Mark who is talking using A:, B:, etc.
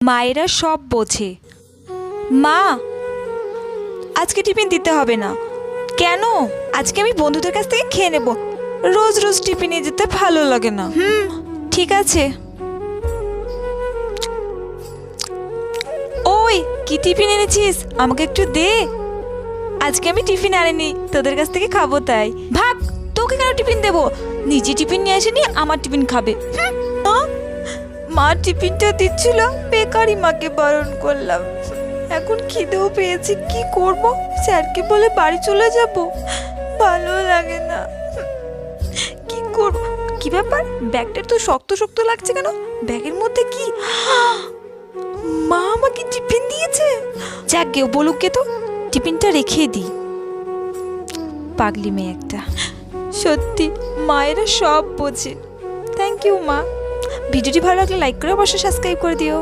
A: মায়েরা সব বোঝে। মা, আজকে টিফিন দিতে হবে না। কেন? আজকে আমি বন্ধুদের কাছ থেকে খেয়ে নেব। রোজ রোজ টিফিন নিয়ে যেতে ভালো লাগে না। ঠিক আছে। ওই, কি টিফিন এনেছিস? আমাকে একটু দে। আজকে আমি টিফিন আনিনি, তোদের কাছ থেকে খাবো তাই। ভাগ, তোকে কেন টিফিন দেবো? নিজে টিফিন নিয়ে আসেনি, আমার টিফিন খাবে। মা টিফিনটা দিচ্ছিল, বেকারি মাকে বারণ করলাম। এখন খিদেও পেয়েছে, কি করব? স্যারকে বলে বাড়ি চলে যাব, ভালো লাগে না। কি করব? কি ব্যাপার, ব্যাগটা তো শক্ত শক্ত লাগছে কেন? ব্যাগের মধ্যে কি? মা আমাকে টিফিন দিয়েছে। যাক গে, বলুক গে তো, টিফিনটা রেখে দিই। পাগলি মেয়ে একটা। সত্যি মায়েরা সব বোঝে। থ্যাংক ইউ মা। ভিডিওটি ভালো লাগলে লাইক করে অবশ্যই সাবস্ক্রাইব করে দিও।